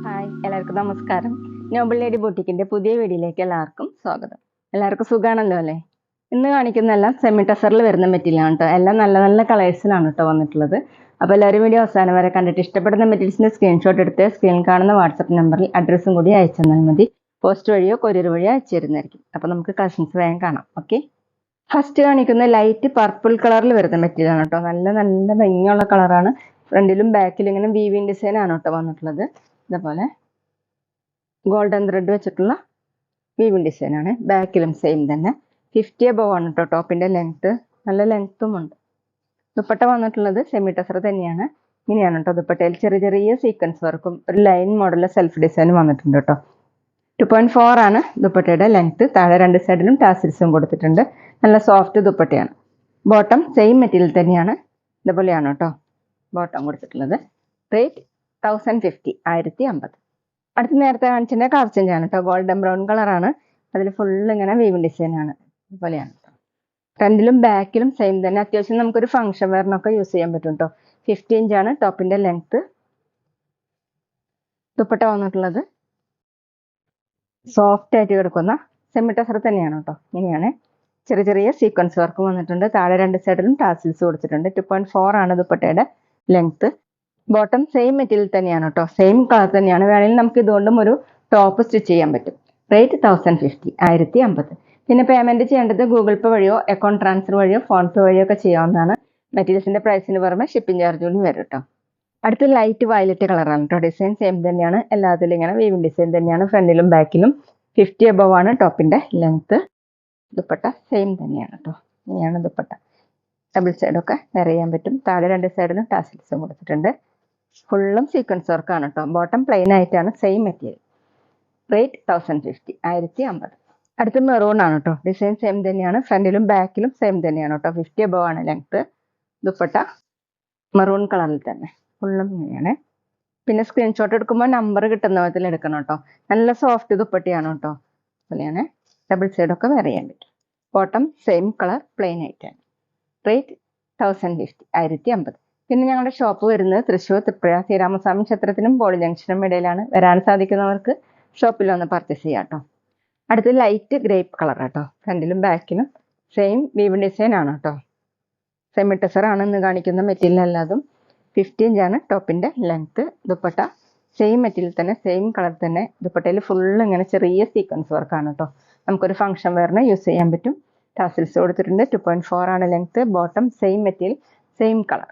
Hi, എല്ലാവർക്കും നമസ്കാരം. Noble lady ബൂട്ടിക്കിന്റെ പുതിയ വീഡിയോയിലേക്ക് എല്ലാവർക്കും സ്വാഗതം. എല്ലാവർക്കും സുഖാണല്ലോ അല്ലേ? ഇന്ന് കാണിക്കുന്നതെല്ലാം സെമി ടസറിൽ വരുന്ന മെറ്റീരിയലാണ് കേട്ടോ. എല്ലാം നല്ല നല്ല കളേഴ്സിലാണ് കേട്ടോ വന്നിട്ടുള്ളത്. അപ്പോൾ എല്ലാവരും വീഡിയോ അവസാനം വരെ കണ്ടിട്ട് ഇഷ്ടപ്പെടുന്ന മെറ്റീരിയൽസിന്റെ സ്ക്രീൻഷോട്ട് എടുത്ത് സ്ക്രീനിൽ കാണുന്ന വാട്സപ്പ് നമ്പറിൽ അഡ്രസ്സും കൂടി അയച്ചു തന്നാൽ മതി. പോസ്റ്റ് വഴിയോ കൊറിയർ വഴിയോ അയച്ചു തരുന്നതായിരിക്കും. അപ്പോൾ നമുക്ക് കളക്ഷൻസ് വേഗം കാണാം. ഓക്കെ, ഫസ്റ്റ് കാണിക്കുന്ന ലൈറ്റ് പർപ്പിൾ കളറിൽ വരുന്ന മെറ്റീരിയൽ ആണ് കേട്ടോ. നല്ല നല്ല ഭംഗിയുള്ള കളറാണ്. ഫ്രണ്ടിലും ബാക്കിലും ഇങ്ങനെ വീവിങ് ഡിസൈൻ ആണ് കേട്ടോ വന്നിട്ടുള്ളത്. ഇതേപോലെ ഗോൾഡൻ ത്രെഡ് വെച്ചിട്ടുള്ള വീവിങ് ഡിസൈൻ ആണ്. ബാക്കിലും സെയിം തന്നെ. 50 above ആണ് കേട്ടോ ടോപ്പിന്റെ ലെങ്ത്. നല്ല ലെങ്ത്തും ഉണ്ട്. ദുപ്പട്ട വന്നിട്ടുള്ളത് സെമി ടസർ തന്നെയാണ്. ഇങ്ങനെയാണ് കേട്ടോ ദുപ്പട്ടയിൽ ചെറിയ ചെറിയ സീക്വൻസ് വർക്കും ഒരു ലൈൻ മോഡലിലെ സെൽഫ് ഡിസൈനും വന്നിട്ടുണ്ട് കേട്ടോ. 2.4 ആണ് ദുപ്പട്ടയുടെ ലെങ്ത്. താഴെ രണ്ട് സൈഡിലും ടാസിൽസും കൊടുത്തിട്ടുണ്ട്. നല്ല സോഫ്റ്റ് ദുപ്പട്ടയാണ്. ബോട്ടം സെയിം മെറ്റീരിയൽ തന്നെയാണ്. ഇതുപോലെയാണ് കേട്ടോ ബോട്ടം കൊടുത്തിട്ടുള്ളത്. റേറ്റ് 1050, 1050. അടുത്ത് നേരത്തെ കാണിച്ചതിൻ്റെ കളർ ചേഞ്ച് ആണ് കേട്ടോ. ഗോൾഡൻ ബ്രൗൺ കളറാണ്. അതിൽ ഫുള്ള് ഇങ്ങനെ വീവിങ് ഡിസൈൻ ആണ്. ഇതുപോലെയാണ് കേട്ടോ. ഫ്രണ്ടിലും ബാക്കിലും സെയിം തന്നെ. അത്യാവശ്യം നമുക്കൊരു ഫംഗ്ഷൻ വെയറിനൊക്കെ യൂസ് ചെയ്യാൻ പറ്റും കേട്ടോ. 50 ഇഞ്ചാണ് ടോപ്പിന്റെ ലെങ്ത്. ദുപ്പട്ട വന്നിട്ടുള്ളത് സോഫ്റ്റ് ആയിട്ട് കിടക്കുന്ന സെമി ടസർ തന്നെയാണ് കേട്ടോ. ഇങ്ങനെയാണ്. ചെറിയ ചെറിയ സീക്വൻസ് വർക്ക് വന്നിട്ടുണ്ട്. താഴെ രണ്ട് സൈഡിലും ടാസിൽസ് കൊടുത്തിട്ടുണ്ട്. 2.4 ആണ് ദുപ്പട്ടയുടെ ലെങ്ത്. ബോട്ടം സെയിം മെറ്റീരിയൽ തന്നെയാണ് കേട്ടോ. സെയിം കളർ തന്നെയാണ്. വേണമെങ്കിൽ നമുക്ക് ഇതുകൊണ്ടും ഒരു ടോപ്പ് സ്റ്റിച്ച് ചെയ്യാൻ പറ്റും. റേറ്റ് 1050, 1050. പിന്നെ പേയ്മെന്റ് ചെയ്യേണ്ടത് ഗൂഗിൾ പേ വഴിയോ അക്കൗണ്ട് ട്രാൻസ്ഫർ വഴിയോ ഫോൺ പേ വഴിയോ ഒക്കെ ചെയ്യാവുന്നതാണ്. മെറ്റീരിയൽസിന്റെ പ്രൈസിന് പുറമെ ഷിപ്പിംഗ് ചാർജ് കൂടി വരും കേട്ടോ. അടുത്ത ലൈറ്റ് വയലറ്റ് കളറാണ് കേട്ടോ. ഡിസൈൻ സെയിം തന്നെയാണ്. എല്ലാത്തിലും ഇങ്ങനെ വീവിങ് ഡിസൈൻ തന്നെയാണ്. ഫ്രണ്ടിലും ബാക്കിലും 50 above ആണ് ടോപ്പിന്റെ ലെങ്ത്. ദുപ്പട്ട സെയിം തന്നെയാണ് കേട്ടോ. ഇങ്ങനെയാണ് ദുപ്പട്ട. ഡബിൾ സൈഡൊക്കെ വെയർ ചെയ്യാൻ പറ്റും. താഴെ രണ്ട് സൈഡിലും ടാസിൽസും കൊടുത്തിട്ടുണ്ട്. ഫുള്ളും സീക്വൻസ് വർക്കാണ് കേട്ടോ. ബോട്ടം പ്ലെയിൻ ആയിട്ടാണ്. Same material. റേറ്റ് 1050, 1050. അടുത്ത മെറൂൺ ആണ് കേട്ടോ. ഡിസൈൻ സെയിം തന്നെയാണ്. ഫ്രണ്ടിലും ബാക്കിലും സെയിം തന്നെയാണ് കേട്ടോ. 50 above ആണ് ലെങ്ത്. ദുപ്പട്ട മെറൂൺ കളറിൽ തന്നെ. ഫുള്ളും ഇങ്ങനെയാണ്. പിന്നെ സ്ക്രീൻഷോട്ട് എടുക്കുമ്പോൾ നമ്പർ കിട്ടുന്ന വിധത്തിൽ എടുക്കണം കേട്ടോ. നല്ല സോഫ്റ്റ് ദുപ്പട്ടയാണ് കേട്ടോ. അതുപോലെയാണ്. ഡബിൾ സൈഡൊക്കെ വെയർ ചെയ്യാൻ പറ്റും. ബോട്ടം സെയിം കളർ പ്ലെയിൻ ആയിട്ടാണ്. റേറ്റ് 1050, 1050. പിന്നെ ഞങ്ങളുടെ ഷോപ്പ് വരുന്നത് തൃശ്ശൂർ തൃപ്പുഴ ശ്രീരാമസ്വാമി ക്ഷേത്രത്തിനും പോളി ജംഗ്ഷനും ഇടയിലാണ്. വരാൻ സാധിക്കുന്നവർക്ക് ഷോപ്പിൽ വന്ന് പർച്ചേസ് ചെയ്യാം കേട്ടോ. അടുത്ത് ലൈറ്റ് ഗ്രേപ്പ് കളർ കേട്ടോ. ഫ്രണ്ടിലും ബാക്കിലും സെയിം വീവ് ഡിസൈൻ ആണ് കേട്ടോ. സെമി ടസർ ആണ് ഇന്ന് കാണിക്കുന്ന മെറ്റീരിയൽ. അല്ലാതും 50 ഇഞ്ചാണ് ടോപ്പിന്റെ ലെങ്ത്. ദുപ്പട്ട സെയിം മെറ്റീരിയൽ തന്നെ. സെയിം കളർ തന്നെ. ദുപ്പട്ടയിൽ ഫുള്ള് ഇങ്ങനെ ചെറിയ സീക്വൻസ് വർക്കാണ് കേട്ടോ. നമുക്കൊരു ഫംഗ്ഷൻ വെയറിന് യൂസ് ചെയ്യാൻ പറ്റും. ടാസിൽസ് കൊടുത്തിട്ടുണ്ട്. 2.4 ആണ് length. Bottom same material same colour.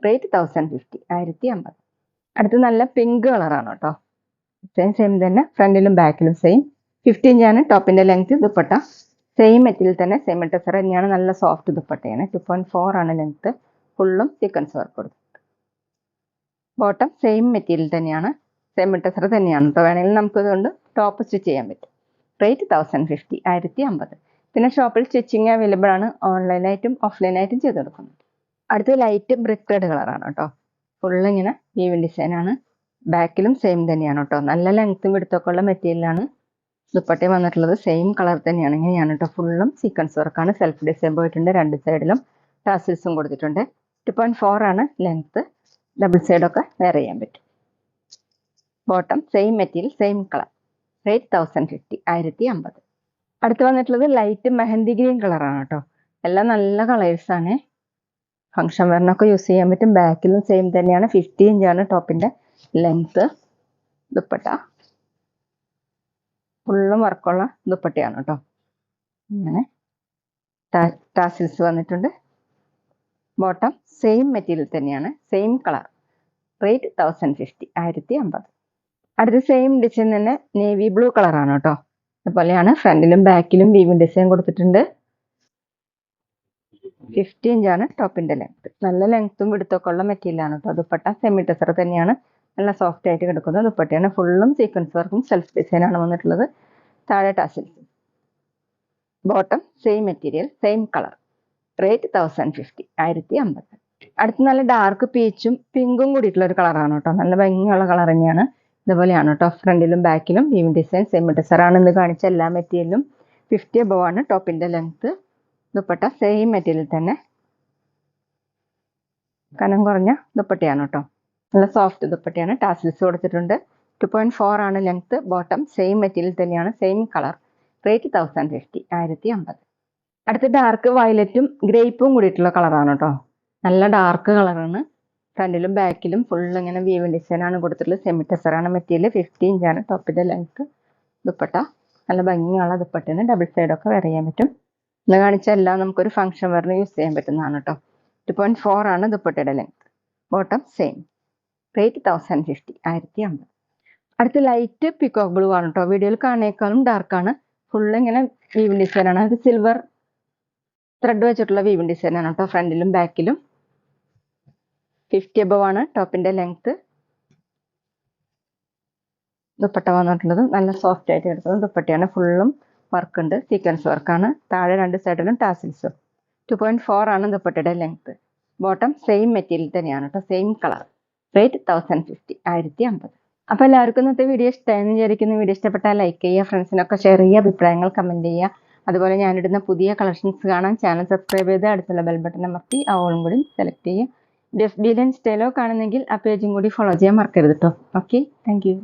Rate 1050, 1050. അടുത്ത് നല്ല പിങ്ക് കളറാണ് കേട്ടോ. സെയിം തന്നെ. ഫ്രണ്ടിലും ബാക്കിലും സെയിം. 50 ഇഞ്ചാണ് ടോപ്പിന്റെ ലെങ്ത്. ദുപ്പട്ട സെയിം മെറ്റീരിയൽ തന്നെ. സെമി ടസർ തന്നെയാണ്. നല്ല സോഫ്റ്റ് ദുപ്പട്ടയാണ്. 2.4 ആണ് ലെങ്ത്. ഫുള്ളും സീക്വൻസ് വർക്ക് കൊടുത്തിട്ടുണ്ട്. ബോട്ടം സെയിം മെറ്റീരിയൽ തന്നെയാണ്. സെമി ടസർ തന്നെയാണ് കേട്ടോ. വേണമെങ്കിൽ നമുക്ക് ഇതുകൊണ്ട് ടോപ്പ് സ്റ്റിച്ച് ചെയ്യാൻ പറ്റും. റേറ്റ് 1050, 1050. പിന്നെ ഷോപ്പിൽ സ്റ്റിച്ചിങ് അവൈലബിൾ ആണ്. ഓൺലൈനായിട്ടും ഓഫ്ലൈനായിട്ടും ചെയ്ത് കൊടുക്കുന്നുണ്ട്. അടുത്ത ലൈറ്റ് ബ്രിക്ക് റെഡ് കളറാണ് കേട്ടോ. ഫുള്ള് ഇങ്ങനെ വീവിങ് ഡിസൈൻ ആണ്. ബാക്കിലും സെയിം തന്നെയാണ് കേട്ടോ. നല്ല ലെങ്ത്തും വിടുത്തൊക്കെ ഉള്ള മെറ്റീരിയലാണ്. ദുപ്പട്ടയും വന്നിട്ടുള്ളത് സെയിം കളർ തന്നെയാണ്. ഇങ്ങനെയാണ് കേട്ടോ. ഫുള്ളും സീക്വൻസ് വർക്കാണ്. സെൽഫ് ഡിസൈൻ പോയിട്ടുണ്ട്. രണ്ട് സൈഡിലും ടാസിൽസും കൊടുത്തിട്ടുണ്ട്. 2.4 ആണ് ലെങ്ത്ത്. ഡബിൾ സൈഡൊക്കെ വെയർ ചെയ്യാൻ പറ്റും. Bottom same material same colour. Rate 1050, 1050. അടുത്ത് വന്നിട്ടുള്ളത് ലൈറ്റ് മെഹന്തി ഗ്രീൻ കളറാണ് കേട്ടോ. എല്ലാം നല്ല കളേഴ്സാണ്. ഫംഗ്ഷൻ വെയറിനൊക്കെ യൂസ് ചെയ്യാൻ പറ്റും. ബാക്കിലും സെയിം തന്നെയാണ്. 50 ഇഞ്ചാണ് ടോപ്പിന്റെ ലെങ്ത്. ദുപ്പട്ട ഫുള്ളും വർക്കുള്ള ദുപ്പട്ടയാണ് കേട്ടോ. ഇങ്ങനെ ടാസിൽസ് വന്നിട്ടുണ്ട്. ബോട്ടം സെയിം മെറ്റീരിയൽ തന്നെയാണ്. Same colour. റേറ്റ് 1050, 1050. അടുത്ത സെയിം ഡിസൈൻ തന്നെ നേവി ബ്ലൂ കളറാണ് കേട്ടോ. അതുപോലെയാണ്. ഫ്രണ്ടിലും ബാക്കിലും വീവിങ് ഡിസൈൻ കൊടുത്തിട്ടുണ്ട്. 50 ഇഞ്ചാണ് ടോപ്പിന്റെ ലെങ്ത്. നല്ല ലെങ്ത്തും വിടുത്തൊക്കെ ഉള്ള മെറ്റീരിയലാണ് കേട്ടോ. ദുപ്പട്ട സെമി ടസർ തന്നെയാണ്. നല്ല സോഫ്റ്റ് ആയിട്ട് കിടക്കുന്ന ദുപ്പട്ടയാണ്. ഫുള്ളും സീക്വൻസ് വർക്കും സെൽഫ് ഡിസൈൻ ആണ് വന്നിട്ടുള്ളത്. താഴെ tassels. Bottom same material same colour. Rate 1050, 1050. അടുത്ത് നല്ല ഡാർക്ക് പീച്ചും പിങ്കും കൂടിയിട്ടുള്ള ഒരു കളറാണ് കേട്ടോ. നല്ല ഭംഗിയുള്ള കളർ തന്നെയാണ്. ഇതുപോലെയാണ് കേട്ടോ. ഫ്രണ്ടിലും ബാക്കിലും വീവിങ് ഡിസൈൻ സെമി ടസർ ആണ് ഇന്ന് കാണിച്ച എല്ലാ മെറ്റീരിയലും. 50 above ആണ് ടോപ്പിന്റെ ലെങ്ത്. ദുപ്പട്ട സെയിം മെറ്റീരിയൽ തന്നെ. കനം കുറഞ്ഞ ദുപ്പട്ടയാണ് കേട്ടോ. നല്ല സോഫ്റ്റ് ദുപ്പട്ടയാണ്. ടാസിൽസ് കൊടുത്തിട്ടുണ്ട്. 2.4 ആണ് ലെങ്ത്. ബോട്ടം സെയിം മെറ്റീരിയൽ തന്നെയാണ്, സെയിം കളർ. റേറ്റ് 1050, 1050. അടുത്ത ഡാർക്ക് വയലറ്റും ഗ്രേപ്പും കൂടിയിട്ടുള്ള കളറാണ് കേട്ടോ. നല്ല ഡാർക്ക് കളറാണ്. ഫ്രണ്ടിലും ബാക്കിലും ഫുൾ ഇങ്ങനെ വീവിങ് ഡിസൈൻ ആണ് കൊടുത്തിട്ടുള്ളത്. Semi ടെസറാണ് material. 50 ഇഞ്ചാണ് ടോപ്പിന്റെ ലെങ്ത്. ദുപ്പട്ട നല്ല ഭംഗിയുള്ള ദുപ്പട്ടയാണ്. ഡബിൾ സൈഡൊക്കെ വെയർ ചെയ്യാൻ പറ്റും. ഇന്ന് കാണിച്ച എല്ലാം നമുക്കൊരു ഫംഗ്ഷൻ വെയറിന് യൂസ് ചെയ്യാൻ പറ്റുന്നതാണ് കേട്ടോ. 2.4 ആണ് ദുപ്പട്ടയുടെ ലെങ്ത്. Bottom same. റേറ്റ് 1050, 1050. അടുത്ത ലൈറ്റ് പിക്കോക്ക് ബ്ലൂ ആണ് കേട്ടോ. വീഡിയോയിൽ കാണേക്കാളും ഡാർക്കാണ്. ഫുള്ള് ഇങ്ങനെ വീവിങ് ഡിസൈൻ ആണ്. അത് സിൽവർ ത്രെഡ് വെച്ചിട്ടുള്ള വീവിങ് ഡിസൈൻ ആണ് കേട്ടോ. ഫ്രണ്ടിലും ബാക്കിലും 50 above ആണ് ടോപ്പിന്റെ ലെങ്ത്. ദുപ്പട്ട വന്നിട്ടുള്ളത് നല്ല സോഫ്റ്റ് ആയിട്ട് എടുത്തത് ദുപ്പട്ടയാണ്. ഫുള്ളും വർക്ക് ഉണ്ട്. സീക്വൻസ് വർക്കാണ്. താഴെ രണ്ട് സൈഡിലും ടാസിൽസും. 2.4 ആണ് ദുപ്പട്ടയുടെ ലെങ്ത്. ബോട്ടം സെയിം മെറ്റീരിയൽ തന്നെയാണ് കേട്ടോ. Same colour. റേറ്റ് 1050, 1050. അപ്പോൾ എല്ലാവർക്കും ഇന്നത്തെ വീഡിയോ ഇഷ്ടമായെന്ന് വിചാരിക്കുന്നു. വീഡിയോ ഇഷ്ടപ്പെട്ടാൽ ലൈക്ക് ചെയ്യുക, ഫ്രണ്ട്സിനൊക്കെ ഷെയർ ചെയ്യുക, അഭിപ്രായങ്ങൾ കമൻറ്റ് ചെയ്യുക. അതുപോലെ ഞാനിടുന്ന പുതിയ കളക്ഷൻസ് കാണാൻ ചാനൽ സബ്സ്ക്രൈബ് ചെയ്ത് അടുത്തുള്ള ബെൽ ബട്ടൺ അമർത്തി ഓളും കൂടി സെലക്ട് ചെയ്യുക. ഡെഫ് ഡീൽ ആൻഡ് സ്റ്റൈലോ കാണുന്നെങ്കിൽ ആ പേജും കൂടി ഫോളോ ചെയ്യാൻ മറക്കരുത് കേട്ടോ. Okay, thank you.